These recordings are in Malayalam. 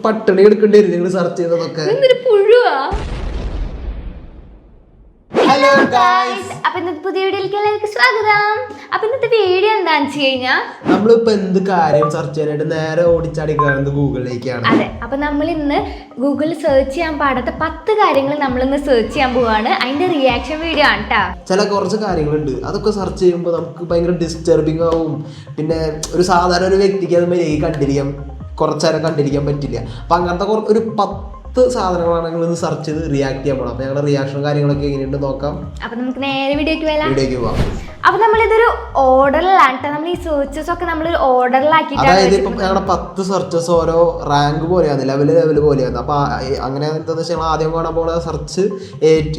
പട്ടിണി എടുക്കേണ്ടി വരും നിങ്ങൾ സെർച്ച് ചെയ്തതൊക്കെ. ഹലോ ഗൈസ്, അപ്പൊ ഇന്നത്തെ പുതിയ വീഡിയോയിലേക്ക് എല്ലാവർക്കും സ്വാഗതം. അപ്പൊ ഇന്നത്തെ വീഡിയോ എന്താണെന്ന് വെച്ച് കഴിഞ്ഞാൽ നമ്മളിപ്പോ എന്ത് കാര്യം സെർച്ച് ചെയ്യാനായിട്ട് നേരെ ഓടിച്ചാടി കയറുന്നത് ഗൂഗിളിലേക്കാണ്. അതെ, അപ്പൊ നമ്മൾ ഇന്ന് ഗൂഗിളിൽ സെർച്ച് ചെയ്യാൻ പാടാത്ത 10 കാര്യങ്ങൾ നമ്മളിന്ന് സെർച്ച് ചെയ്യാൻ പോവാണ്. അതിന്റെ റിയാക്ഷൻ വീഡിയോ ആണ് കേട്ടോ. ചില കുറച്ച് കാര്യങ്ങളുണ്ട്, അതൊക്കെ സെർച്ച് ചെയ്യുമ്പോൾ നമുക്ക് ഭയങ്കര ഡിസ്റ്റർബിങ് ആവും. പിന്നെ ഒരു സാധാരണ ഒരു വ്യക്തിക്ക് അത് കണ്ടിരിക്കാൻ കുറച്ചേരം കണ്ടിരിക്കാൻ പറ്റില്ല. അപ്പൊ അങ്ങനത്തെ ഒരു 10 സാധനങ്ങളാണ് ഞങ്ങൾ ഇന്ന് സെർച്ച് ചെയ്ത് റിയാക്ട് ചെയ്യാൻ പോകണം. അപ്പൊ ഞങ്ങളുടെ റിയാക്ഷനും കാര്യങ്ങളൊക്കെ എങ്ങനെയുണ്ട് നോക്കാം. അപ്പൊ നമുക്ക് നേരെ വീഡിയോക്ക് പോവാം. അപ്പൊ നമ്മളിതൊരു ഓർഡറിലാണ് നമ്മൾ ഈ സെർച്ചസ് ഒക്കെ നമ്മൾ ഓർഡറിലാക്കിയിട്ടാണ്. അതായത് ഇപ്പം ഞങ്ങളുടെ 10 സെർച്ചസ് ഓരോ റാങ്ക് പോലെയാണ്, ലെവല് പോലെയാണ്. അപ്പൊ അങ്ങനെ എന്താണെന്ന് വെച്ചാൽ ആദ്യം കാണാൻ പോകുന്ന സെർച്ച്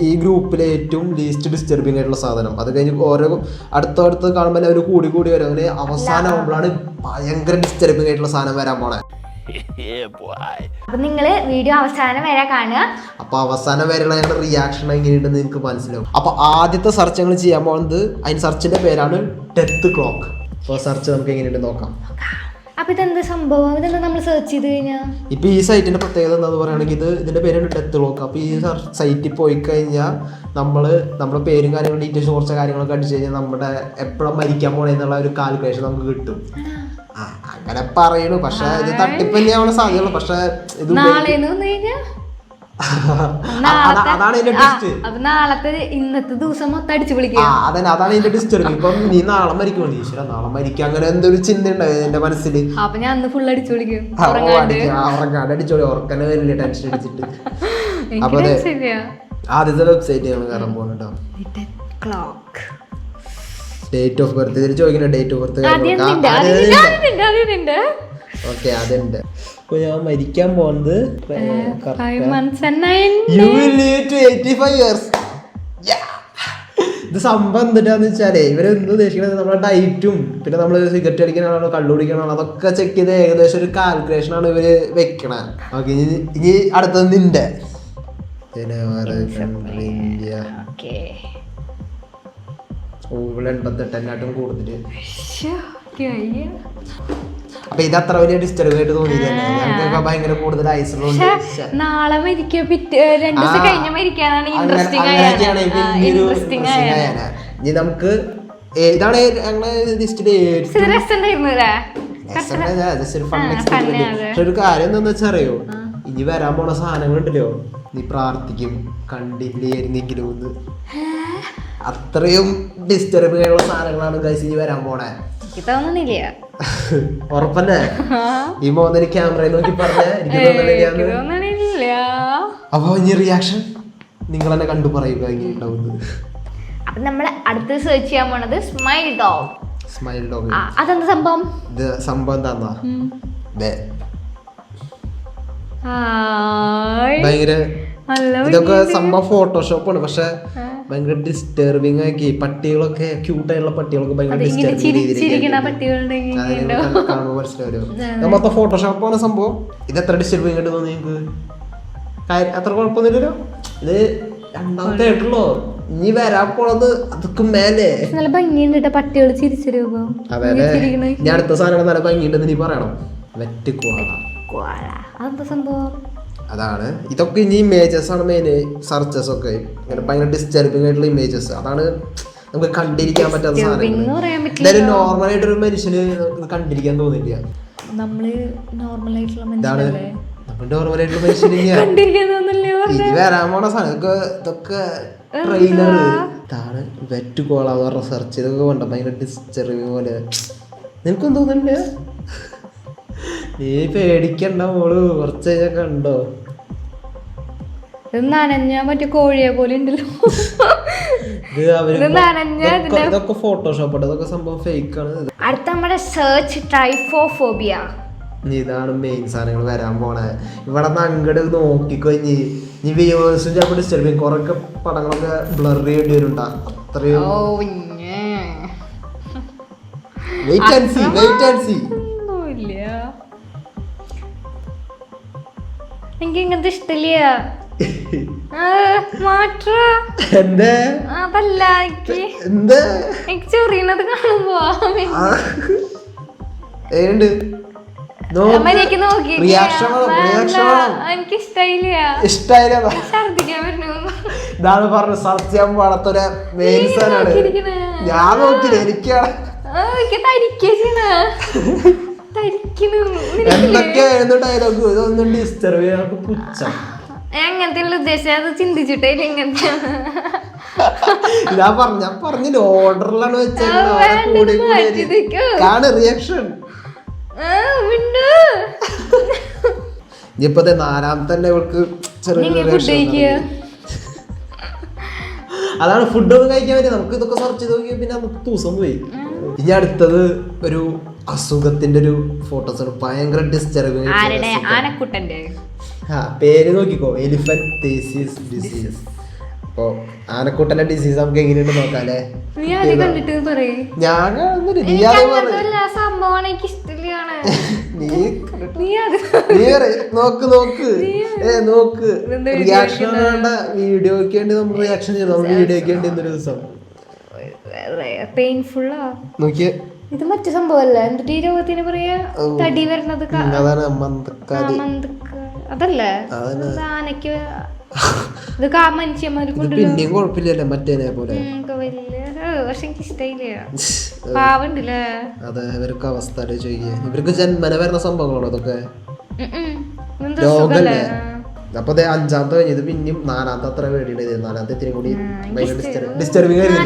ഈ ഗ്രൂപ്പിലെ ഏറ്റവും ലീസ്റ്റ് ഡിസ്റ്റർബിംഗ് ആയിട്ടുള്ള സാധനം. അത് കഴിഞ്ഞ് ഓരോ അടുത്തടുത്ത് കാണുമ്പോൾ അവർ കൂടി വരും. അങ്ങനെ അവസാനം ആകുമ്പോഴാണ് ഭയങ്കര ഡിസ്റ്റർബിംഗ് ആയിട്ടുള്ള സാധനം വരാൻ പോണേ. അപ്പൊ നിങ്ങള് വീഡിയോ അവസാനം വരെ കാണുക. അപ്പൊ അവസാനം വരെയുള്ള ഞങ്ങളുടെ റിയാക്ഷൻ എങ്ങനെയുണ്ടെന്ന് നിങ്ങൾക്ക് മനസ്സിലാവും. അപ്പൊ ആദ്യത്തെ സെർച്ച് ഞങ്ങൾ ചെയ്യാൻ പോകുന്നത്, അതിന് സെർച്ചിന്റെ പേരാണ് ഡെത്ത് ക്ലോക്ക്. അപ്പൊ സെർച്ച് നമുക്ക് എങ്ങനെയുണ്ട് നോക്കാം. അപ്പൊ ഇതെന്താ സംഭവം? ഇതെന്താ നമ്മൾ സെർച്ച് ചെയ്ത് കഴിഞ്ഞാൽ ഇപ്പൊ ഈ സൈറ്റിന്റെ പ്രത്യേകത എന്താന്ന് പറയുകയാണെങ്കിൽ ഇതിന്റെ പേരാണ് ഡെത്ത് ക്ലോക്ക്. അപ്പൊ ഈ സൈറ്റിൽ പോയി കഴിഞ്ഞാൽ നമ്മുടെ പേരും കാര്യങ്ങളും ഡീറ്റെയിൽസ് കുറച്ച് കാര്യങ്ങളൊക്കെ അടിച്ചു കഴിഞ്ഞാൽ നമ്മുടെ എപ്പോഴും മരിക്കാൻ പോണേ എന്നുള്ള ഒരു കാൽക്കുലേഷൻ നമുക്ക് കിട്ടും. അങ്ങനെ പറയണു, പക്ഷെ ഇത് തട്ടിപ്പ് തന്നെയാവാൻ സാധ്യതയുള്ളൂ. പക്ഷെ ഇത് അതാണ് ഇതിന്റെ ടിസ്റ്റ്. നാളത്തെ ഇന്നത്തെ ദിവസം മൊത്തം അടിച്ചു വിളിക്കുക. അതാണ് ഇതിന്റെ ഡിസ്റ്റർബ്. ഇപ്പം നീ നാളെ മരിക്കുമോ? ഈശ്വര, നാളെ മരിക്കുക അങ്ങനെ എന്തൊരു ചിന്ത ഉണ്ടായത് എന്റെ മനസ്സിൽ. അപ്പൊ ഞാൻ അന്ന് ഫുൾ അടിച്ചു വിളിക്കും. ഉറങ്ങാണ്ട് അടിച്ചോളി, ഉറക്കന്നെ വരില്ല ടെൻഷൻ അടിച്ചിട്ട്. അപ്പൊ ആദ്യത്തെ വെബ്സൈറ്റ് ഞങ്ങൾ കയറാൻ പോകുന്നുണ്ടോ. ഡേറ്റ് ഓഫ് ബർത്ത് ഇതിൽ ചോദിക്കണ ഡേറ്റ് ഓഫ് ബർത്ത് ഓക്കെ അതുണ്ട്. അപ്പൊ ഞാൻ മരിക്കാൻ പോകുന്നത് ഇത് സംഭവം എന്തിട്ടാന്ന് വെച്ചാലേ ഇവരെന്ത് ഉദ്ദേശിക്കുന്നത്, നമ്മുടെ ഡയറ്റും പിന്നെ നമ്മള് സിഗരറ്റ് അടിക്കാനാണോ കള്ളു കുടിക്കാനാണോ അതൊക്കെ ചെക്ക് ചെയ്ത് ഏകദേശം ഒരു കാൽക്കുലേഷൻ ആണ് ഇവര് വെക്കണേ. ഓക്കെ, ഇനി അടുത്തത് നിന്റെ ഇന്ത്യ 88 കൂടുതല്. അപ്പൊ ഇത് അത്ര വലിയ ഡിസ്റ്റർബ് ആയിട്ട് തോന്നിയില്ല. ഞങ്ങൾക്ക് ഭയങ്കര കൂടുതൽ ഐസുണ്ട്. നാളെ ഇനി നമുക്ക് ഇതാണ് ഞങ്ങളെ ലിസ്റ്റില് പക്ഷെ ഒരു കാര്യം എന്താന്ന് വെച്ചാൽ അറിയോ, ഇനി വരാൻ പോണ സാധനങ്ങളുണ്ടല്ലോ, നീ പ്രാർത്ഥിക്കും കണ്ടില്ലായിരുന്നെങ്കിലും ഒന്ന്. അത്രയും ഡിസ്റ്റർബിംഗ് ആയിട്ടുള്ള സാധനങ്ങളാണ് ഗൈസ് ഇനി വരാൻ പോണേ. ഉറപ്പല്ലേ? ഈ മോനെ ക്യാമറയിൽ നോക്കി പറഞ്ഞേ. അപ്പൊ ഇനി റിയാക്ഷൻ നിങ്ങൾ തന്നെ കണ്ടു പറയുക എങ്ങനെയുണ്ടാവുന്നത്. അപ്പൊ നമ്മള് അടുത്ത് സെർച്ച് ചെയ്യാൻ പോണത് സ്മൈൽ ഡോഗ്. അതെന്താ സംഭവം? ഇത് സംഭവം എന്താന്നാ, ഭയങ്കര ഇതൊക്കെ സംഭവം ഫോട്ടോഷോപ്പാണ്. പക്ഷെ ഭയങ്കര ഡിസ്റ്റർബിംഗ് ആക്കി. പട്ടികളൊക്കെ ക്യൂട്ടായിട്ടുള്ള പട്ടികളൊക്കെ ഭയങ്കര കാണുമ്പോൾ മനസ്സിലാവല്ലോ. മൊത്തം ഫോട്ടോഷോപ്പാണ് സംഭവം. ഇത് എത്ര ഡിസ്റ്റർബിംഗ് ആയിട്ട് തോന്നി നിങ്ങൾക്ക്? അത്ര കുഴപ്പമൊന്നുമില്ലല്ലോ. ഇത് രണ്ടാമത്തെ ആയിട്ടുള്ളൂ. ഇനി വരാൻ പോണത് അതൊക്കെ മേലെ പട്ടികൾ ചിരിച്ചു. അതെ, ഞാൻ അടുത്ത സാധനം നല്ല ഭംഗിയുണ്ടെന്ന് നീ പറയണം. വെറ്റ് അതെന്താ സംഭവം? അതാണ്. ഇതൊക്കെ ഇനി ഇമേജസ് ആണ് മെയിൻ സെർച്ചസ് ഒക്കെ. ഇങ്ങനെ ഭയങ്കര ഡിസ്റ്റർബിംഗ് ആയിട്ടുള്ള ഇമേജസ്. അതാണ് നമുക്ക് കണ്ടിരിക്കാൻ പറ്റാത്ത സാധനങ്ങൾ. എന്തായാലും നോർമൽ ആയിട്ടൊരു മനുഷ്യന് കണ്ടിരിക്കാൻ തോന്നില്ല. നോർമൽ ആയിട്ടുള്ള മനുഷ്യന് ഇനി വരാൻ പോണ സാധനം ഇതൊക്കെ ട്രെയിലർ. ഇതാണ് വെറ്റ് കോളാന്ന് പറഞ്ഞ സെർച്ച് ഇതൊക്കെ വേണ്ട ഭയങ്കര ഡിസ്റ്റർബിംഗ് പോലെ. നിനക്കൊന്നും തോന്നില്ല? നീ പേടിക്കണ്ട മോള്, കുറച്ച് കഴിഞ്ഞാൽ കണ്ടോ. നനഞ്ഞാ മറ്റേ കോഴിയെ പോലെ ഉണ്ടല്ലോ. ഇതൊക്കെ ഫോട്ടോഷോപ്പ്, ഇതൊക്കെ സംഭവം ഫേക്ക് ആണ്. അടുത്ത നമ്മുടെ സെർച്ച് ട്രൈഫോഫോബിയ. ഇതാണ് മെയിൻ സാധനങ്ങൾ വരാൻ പോണേ. ഇവിടെ നിന്ന് അങ്ങോട്ട് നോക്കിക്കഴിഞ്ഞ് ഇനി വ്യൂവേഴ്സും ചിലപ്പോൾ ഡിസ്റ്റർബിങ്. കുറെ പടങ്ങളൊക്കെ ബ്ലർ ചെയ്യേണ്ടി വരുന്നുണ്ടാ. അത്രയും വെയിറ്റ് ആൻഡ് സീ. എനിക്ക് ഇങ്ങനത്തെ ഇഷ്ടമില്ല. അതല്ല എനിക്ക് ചൊറിയണത് കാണുമ്പോ മര്യാദക്ക് നോക്കി റിയാക്ഷൻ എനിക്ക് ഇഷ്ടായില്ല ഇഷ്ടായില്ല. ഛർദിക്കാൻ വരുന്നു. ഇതാണ് പറഞ്ഞ സെർച്ച് ചെയ്യാൻ പാടത്തൊരു മെയിൻ സാധനമാണ്. ഞാൻ നോക്കില്ല, എനിക്കാണ് എന്തൊക്കെയായിരുന്നു ഡയലോഗ്. ഇതൊന്നും ഡിസ്റ്റർബ് ചെയ്യാൻ പുച്ഛം. അങ്ങനത്തെ ഉദ്ദേശം അത് ചിന്തിച്ചിട്ടേ ഇങ്ങനത്തെ. ഞാൻ പറഞ്ഞില്ല, ഓർഡറിലാണ് വെച്ചാണ് റിയാക്ഷൻ. ഇനിയിപ്പത്തെ 4ാമത്തെ തന്നെ ഇവൾക്ക് ചെറിയ അതാണ് ഫുഡ് ഒന്നും കഴിക്കാൻ പറ്റില്ല. നമുക്ക് ഇതൊക്കെ സെർച്ച് ചെയ്ത് നോക്കിയാൽ പിന്നെ നമുക്ക് ദിവസം പോയി. ഇനി അടുത്തത് ഒരു അസുഖത്തിന്റെ ഒരു ഫോട്ടോസ് ആണ്. ഭയങ്കര ഡിസ്റ്റർബിങ്. ആനക്കുട്ടന്റെ പേര് നോക്കിക്കോ, എലിഫന്റേസിയസ് ഡിസീസ്. അപ്പൊ ആനക്കുട്ടന്റെ ഡിസീസ് നമുക്ക് എങ്ങനെയുണ്ട് നോക്കാം അല്ലേ? ഞാൻ നോക്ക് റിയാക്ഷൻ വീഡിയോക്ക് വേണ്ടി നമ്മൾ റിയാക്ഷൻ ചെയ്തു. വീഡിയോക്ക് വേണ്ടി എന്തൊരു ദിവസം പെയിൻഫുള്ളാ നോക്കിയേ. ഇത് മറ്റു സംഭവല്ല, എന്നിട്ട് ഈ രോഗത്തിന് പറയാ തടി വരണത് അതല്ലേ ആനക്ക്. ഇത് മനുഷ്യന്മാർക്ക് പിന്നെയും കുഴപ്പമില്ലല്ലോ മറ്റേനെ പോലെ. പക്ഷെ എനിക്ക് ഇഷ്ടയില്ല, പാവണ്ടല്ലേ. അതെ, ഇവർക്ക് അവസ്ഥ ചോദിക്കുക. ഇവർക്ക് ജന്മന വരുന്ന സംഭവങ്ങളാണോ ഇതൊക്കെ? രോഗല്ലേ? അപ്പൊ 5ാമത്തെ കഴിഞ്ഞത് പിന്നെയും 4ാമത്തെ അത്ര പേടിയുണ്ടായത്. 4ാമത്തെ ഇത്തിരി കൂടി ഡിസ്റ്റർബിങ് ആയിരുന്നു.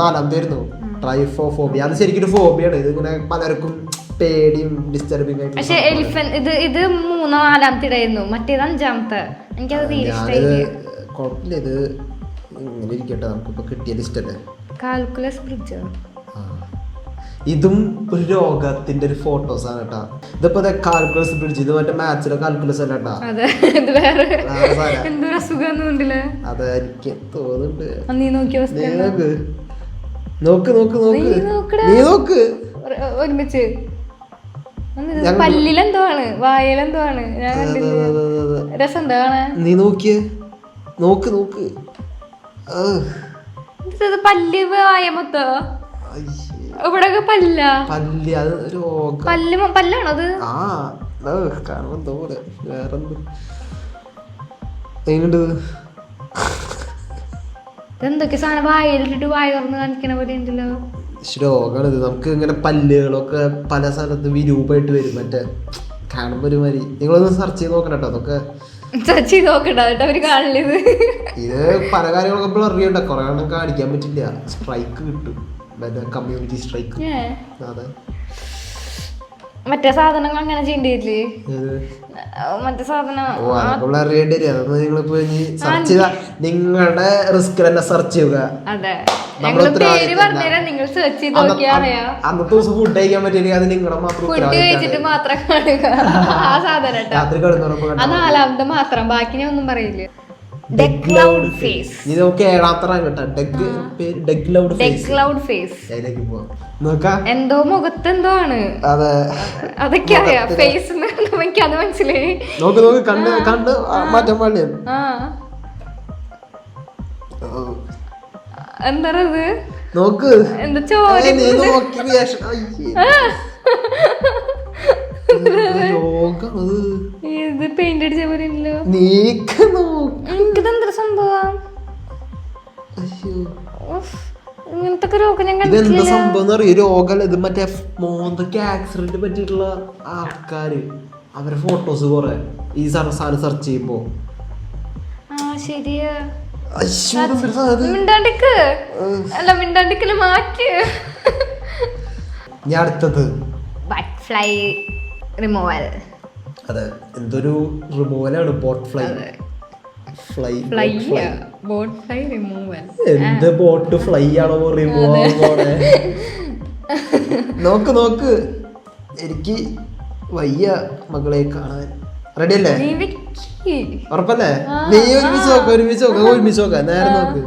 4ാമത്തെ ആയിരുന്നു ട്രൈഫോഫോബിയ. അത് ശരിക്കും ഫോബിയാണ്. ഇത് ഇങ്ങനെ പലർക്കും പേടിയും ഡിസ്റ്റർബിങ് ആയിട്ട്. പക്ഷെ എലിഫന്റ് ഇത് 3-4ാമത്തെ ഇടായിരുന്നു, മറ്റേത് 5ാമത്തെ. എനിക്കത് തീരെ ഇഷ്ടമായില്ല. കുഴപ്പമില്ല, ഇത് ഇങ്ങനെ ഇരിക്കട്ടെ. നമുക്കിപ്പോ കിട്ടിയ ലിസ്റ്റ് അല്ലേ. Calculus bridge. ഇതും ഒരു രോഗത്തിന്റെ ഒരു ഫോട്ടോസ് ആണ് കേട്ടാ. ഇതിപ്പോ കാൽക്കുലസ് ബ്രിഡ്ജ്. ഇത് മറ്റേ മാത്സിലെ കാൽക്കുലസ് അല്ല കേട്ടാ. അതെ, എനിക്ക് തോന്നുന്നുണ്ട്. നോക്ക് ഒരുമിച്ച് പല്ലിലെന്തോ ആണ്, വായലെന്തോ ആണ്. രസം എന്താ കാണാൻ? നീ നോക്കിയേ, നോക്ക് പല്ല് വായ മൊത്തോ ഇവിടെ പല്ല പല്ലാണോ അത്? കാണുമ്പോ തോലെ വേറെന്ത് എങ്ങണ്ട് എന്തൊക്കെ സാധനം വായലിട്ടിട്ട് വായ തുറന്ന് കാണിക്കണ പോലെ ഉണ്ടല്ലോ. രോഗമാണ് ഇത്. നമുക്ക് ഇങ്ങനെ പല്ലുകളൊക്കെ പല സ്ഥലത്ത് വിരൂപമായിട്ട് വരും. മറ്റേ കാണുമ്പോ ഒരു മാതിരി. നിങ്ങളൊന്ന് സെർച്ച് ചെയ്ത് നോക്കണം കേട്ടോ. അതൊക്കെ സെർച്ച് ചെയ്ത് നോക്കണ്ട അവര് കാണില്ലത്. ഇത് പല കാര്യങ്ങളൊക്കെ ഇപ്പോൾ അറിയണ്ട. കുറെ എണ്ണം കാണിക്കാൻ പറ്റില്ല, സ്ട്രൈക്ക് കിട്ടും. Community strike. അതെ, മറ്റേ സാധനങ്ങൾ അങ്ങനെ ചെയ്യേണ്ടില്ലേ? മറ്റേ സാധനം നിങ്ങളുടെ റിസ്ക് തന്നെ സെർച്ച് ചെയ്യുക. അന്നത്തെ ദിവസം ഫുഡ് കഴിക്കാൻ പറ്റില്ല, അത് നിങ്ങളുടെ മാത്രം കാണുക. ആ സാധനം രാത്രി കിടന്നുറപ്പ്. 4ാമത്തെ മാത്രം, ബാക്കി ഞാൻ ഒന്നും പറയില്ല. എന്തോ മുഖത്തെന്തോ ആണ്. അതൊക്കെ അറിയാം. ഫേസ് എനിക്ക് അത് മനസ്സിലായി. കണ്ട് മാറ്റാൻ പാടില്ല. എന്താ നോക്ക്, എന്താ ചോര ഇത് പെയിന്റ് അടിച്ച പോലെയല്ലോ. എനിക്കിതെന്താ സംഭവം? ഇങ്ങനത്തെ രോഗം ഞാൻ ഇതെന്താ സംഭവം അറിയോ? രോഗം ഇത് മറ്റേ മോന്തൊക്കെ ആക്സിഡന്റ് പറ്റിയിട്ടുള്ള ആൾക്കാര് അവരെ ഫോട്ടോസ് കുറെ ഈ സാധനം സെർച്ച് ചെയ്യുമ്പോ. ശരിയാ. മിണ്ടാണ്ടിക്കല് മാറ്റി. ഞാൻ അടുത്തത് ബട്ടർഫ്ലൈ റിമൂവൽ. അതെ, എന്തൊരു റിമൂവലാണ്. Bot fly removal. എന്ത് ബോട്ട് ഫ്ലൈ ആണോ റിമൂവ് ആവുമ്പോഴേ? നോക്ക് എനിക്ക് വയ്യ മകളെ കാണാൻ. റെഡി അല്ലേ? ഉറപ്പല്ലേ? നീ ഒരുമിച്ച് നോക്ക. നേരെ നോക്ക്.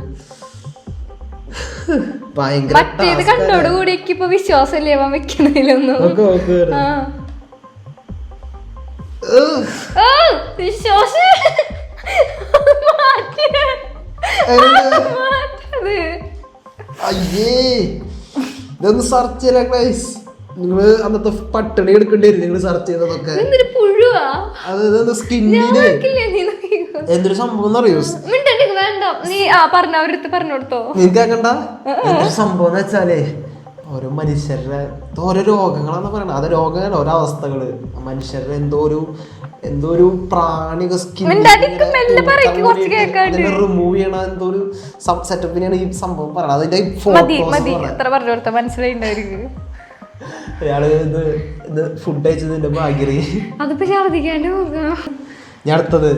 ഭയങ്കര കണ്ടോടുകൂടി ഇപ്പൊ വിശ്വാസല്ലേ വെക്കണതിലൊന്നും. അയ്യേ, ഇതൊന്ന് സെർച്ച് ചെയ്യല ഗൈസ്. നിങ്ങള് അന്നത്തെ പട്ടിണി എടുക്കേണ്ടി വരും നിങ്ങള് സെർച്ച് ചെയ്തതൊക്കെ. പുഴുവാ അത് സ്കിന്നിന് എന്തൊരു സംഭവം അറിയോ? നിനക്ക് കേക്കണ്ട എന്തൊരു സംഭവം എന്ന് വെച്ചാലേ ഓരോ മനുഷ്യരുടെ ഓരോ രോഗങ്ങളാന്ന് പറയണത്. അത് രോഗങ്ങളല്ല, ഓരോ അവസ്ഥകള്. മനുഷ്യരുടെ എന്തോ ഒരു പ്രാണിക സ്കിൻ റിമൂവ് ചെയ്യണ എന്തോ ഒരു സെറ്റപ്പിനെയാണ് ഈ സംഭവം പറയണത്. അതിന്റെ അയാള് ഇത് ഫുഡ് അയച്ചതിന്റെ ഭാഗ്യറി. ഞാൻ അടുത്തത്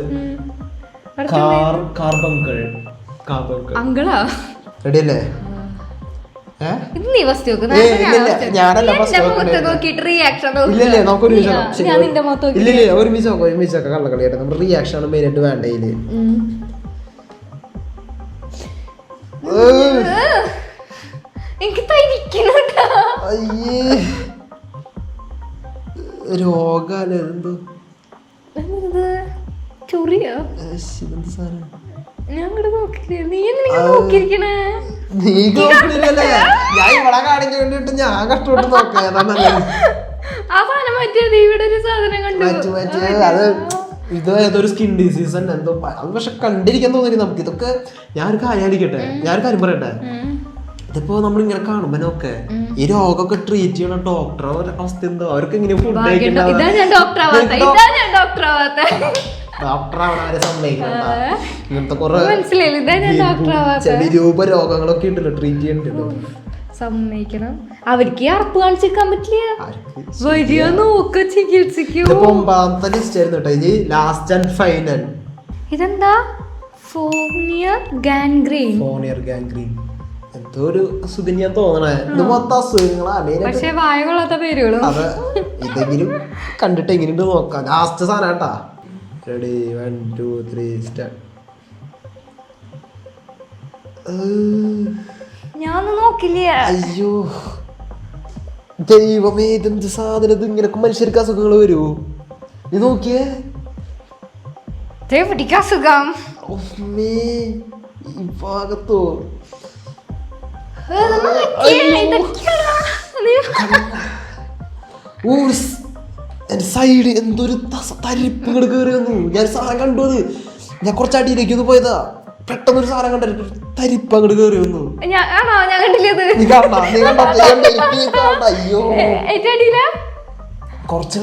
റെഡി അല്ലേ? ഒരുമിച്ചൊക്കെ കള്ളക്കളിയാട്ടെ. നമ്മുടെ റിയാക്ഷൻ ആണ് മെയിൻ ആയിട്ട് വേണ്ട. ഇതില് രോഗാലോ എന്തോ ചൊറിയോ സാധനം. ഞാൻ നോക്കില്ലേ, നീ നോക്കിയിരിക്കണേ. നീ നോക്കണില്ലല്ലേ? ഞാൻ ഇവിടെ കാണിക്കാൻ വേണ്ടിട്ട് ഞാൻ കഷ്ടപ്പെട്ട് നോക്കാം. ആ സാധനം മറ്റേ ഇവിടെ ഒരു സാധനം കണ്ടു. അത് ഇത് ഏതൊരു സ്കിൻ ഡിസീസ് തന്നെ എന്തോ. അത് പക്ഷെ കണ്ടിരിക്കാൻ തോന്നി നമുക്ക്. ഇതൊക്കെ ഞാനൊരു കാര്യം ആയിരിക്കട്ടെ, ഞാനൊരു കാര്യം പറയട്ടെ. ഇതിപ്പോ നമ്മളിങ്ങനെ കാണുമ്പോ നോക്കെ ഈ രോഗമൊക്കെ ട്രീറ്റ് ചെയ്യണ ഡോക്ടറെ അവസ്ഥ എന്തോ. അവർക്ക് എങ്ങനെ ഫുഡ് ഡോക്ടറാവണവരെ സമ്മതിക്കണ്ട. ഇങ്ങനത്തെ കുറെ രൂപ രോഗങ്ങളൊക്കെ ഉണ്ടല്ലോ ട്രീറ്റ് ചെയ്യണ്ടല്ലോ. സമ്മതിക്കണം. അവർക്ക് അറപ്പ് കാണിച്ചിരിക്കാൻ പറ്റില്ല. വരിക നോക്ക ചികിത്സിക്കൂ. 9ാമത്തെ ലിസ്റ്റ് ആയിരുന്നു കേട്ടോ. ഇനി ലാസ്റ്റ് ആൻഡ് ഫൈനൽ. ഇതെന്താ? ഫോണിയർ ഗാൻഗ്രീൻ. എന്തോ ഒരു അസുഖം ഞാൻ തോന്നണേ. ഇത് മൊത്തം അസുഖങ്ങളാ. പക്ഷെ വായ കൊള്ളാത്ത പേരുകളും. അതെ, ഇതെങ്കിലും കണ്ടിട്ട് എങ്ങനെയുണ്ട് നോക്കാം. ലാസ്റ്റ് സാധനം കേട്ടാ. Ready 1 2 3 start. ഞാൻ നോക്കില്ല. അയ്യോ ദൈവമേ, ഇതെന്ത് സാധനം? ഇത് ഇങ്ങനെ മനുഷ്യർക്ക് അസുഖങ്ങൾ വരുമോ? നീ നോക്കിയേ. അസുഖം ഈ ഭാഗത്തോ എന്റെ സൈഡ് എന്തൊരു തരിപ്പുകൾ കയറി വന്നു. ഞാൻ സാധനം കണ്ടു. അത് ഞാൻ കുറച്ച് അടിയിലേക്ക് ഒന്ന് പോയതാ. പെട്ടെന്നൊരു സാധനം കണ്ടു, തരിപ്പ് അങ്ങോട്ട് കയറി വന്നു. അയ്യോ കുറച്ച്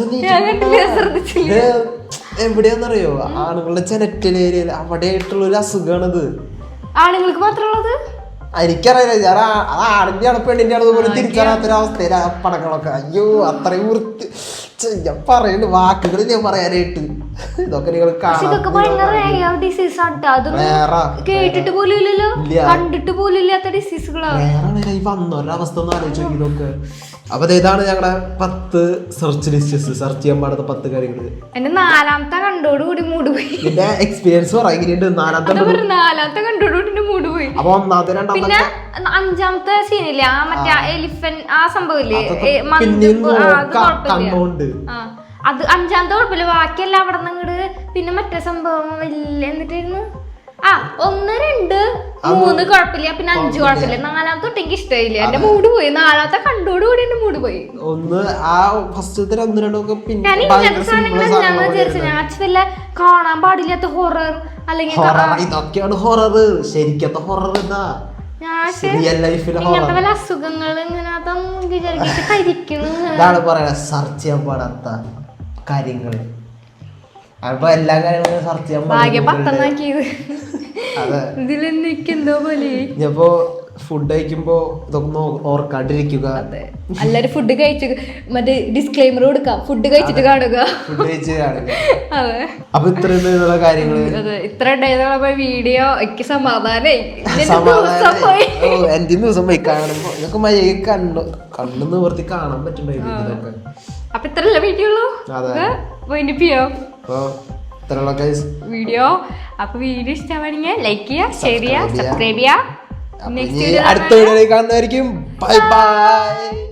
എവിടെയാന്നറിയോ? ആണുങ്ങളുടെ ജനറ്റൽ ഏരിയയിൽ അവിടെ ആയിട്ടുള്ള ഒരു അസുഖമാണത്. ആണുങ്ങൾക്ക് മാത്രമുള്ളത് എനിക്കറിയില്ല. ഞാൻ ആടിന്റെ ആണ് പെണ്ണിന്റെ ആണെന്ന് പോലും തിരിച്ചറിയാത്തൊരവസ്ഥയില പടങ്ങളൊക്കെ. അയ്യോ അത്രയും വൃത്തി. ഞാൻ പറയുന്നു വാക്കുകൾ ഞാൻ പറയാനായിട്ട്. ഇതൊക്കെ നിങ്ങൾ കേട്ടിട്ട് പോലും ഇല്ലല്ലോ, കണ്ടിട്ട് പോലും ഇല്ലാത്ത ഡിസീസുകളാണ്. വന്നൊരവസ്ഥ ഒന്ന് ആലോചിച്ചു ഇതൊക്കെ. അപ്പൊ ഇതാണ് ഞങ്ങളുടെ 10 സെർച്ച് ലിസ്റ്റ്. സെർച്ച് ചെയ്യാൻ പാടുന്ന 10 കാര്യങ്ങൾ. എന്റെ 4ാമത്തെ കണ്ടോടുകൂടി മൂട് പോയി. എന്റെ എക്സ്പീരിയൻസ് എങ്ങനെയുണ്ട്? 4ാമത്തെ കണ്ടോടുകൂടി മൂട് പോയി. അപ്പൊ 1ാമത്തെ 2ാമത്തെ പിന്നെ 5ാമത്തെ സീനില്ലേ, ആ മറ്റേ എലിഫന്റ് ആ സംഭവമില്ലേ, അത് 5ാമത്തെ കുഴപ്പമില്ല. ബാക്കിയെല്ലാം അവിടെ നിന്ന് ഇങ്ങോട്ട്. പിന്നെ മറ്റേ സംഭവം എന്നിട്ടായിരുന്നു 1 2 3 കുഴപ്പമില്ല. പിന്നെ 5 കുഴപ്പമില്ല. 4ാമത്തെ തൊട്ട് എനിക്ക് ഇഷ്ടമായില്ല. എന്റെ മൂഡ് പോയി. 4ാമത്തെ കണ്ടോടുകൂടി എന്റെ മൂഡ് പോയി. ഞാൻ ഇങ്ങനത്തെ സാധനങ്ങളെല്ലാം വിചാരിച്ചു. ഞാൻ വല്ല കാണാൻ പാടില്ലാത്ത ഹൊറർ അല്ലെങ്കിൽ ഇതൊക്കെയാണ് ഹൊറർ. ശരിക്കത്തെ ഹൊറർ എന്താ? ഇങ്ങനത്തെ വല്ല അസുഖങ്ങൾ ഇങ്ങനെ അതൊന്നും വിചാരിച്ചിട്ട് കരിക്കുന്നു. സെർച്ച് ചെയ്യാൻ പാടാത്ത കാര്യങ്ങൾ. അപ്പൊ എല്ലാ കാര്യങ്ങളും സെർച്ച് ചെയ്യാൻ ഇതിലെന്തോ പോലെ. ഇനിയിപ്പോ ഫുഡ് കഴിക്കുമ്പോ ഇതൊക്കെ ഓർക്കാണ്ടിരിക്കുക. എല്ലാരും ഫുഡ് കഴിച്ചു മറ്റേ ഡിസ്ക്ലെയിമർ കൊടുക്കാം. ഫുഡ് കഴിച്ചിട്ട് കാണുക. അതെ. അപ്പൊ ഇത്ര കാര്യങ്ങള് ഇത്ര ഉണ്ടായിരുന്ന വീഡിയോ എനിക്ക് സമാധാനായി. എന്റെ ദിവസം പോയി കാണുമ്പോ ഇതൊക്കെ മഴയെ കണ്ണു നിവർത്തി കാണാൻ പറ്റുന്നുണ്ടായിരുന്നു. അപ്പൊ ഇത്രല്ല വീഡിയോ ഉള്ളൂ. വീഡിയോ അപ്പൊ വീഡിയോ ഇഷ്ടമാണെങ്കിൽ ലൈക്ക് ചെയ്യുക, ഷെയർ ചെയ്യുക, സബ്സ്ക്രൈബ് ചെയ്യുക. അടുത്ത വീഡിയോയിൽ കാണുന്നതായിരിക്കും. Bye bye.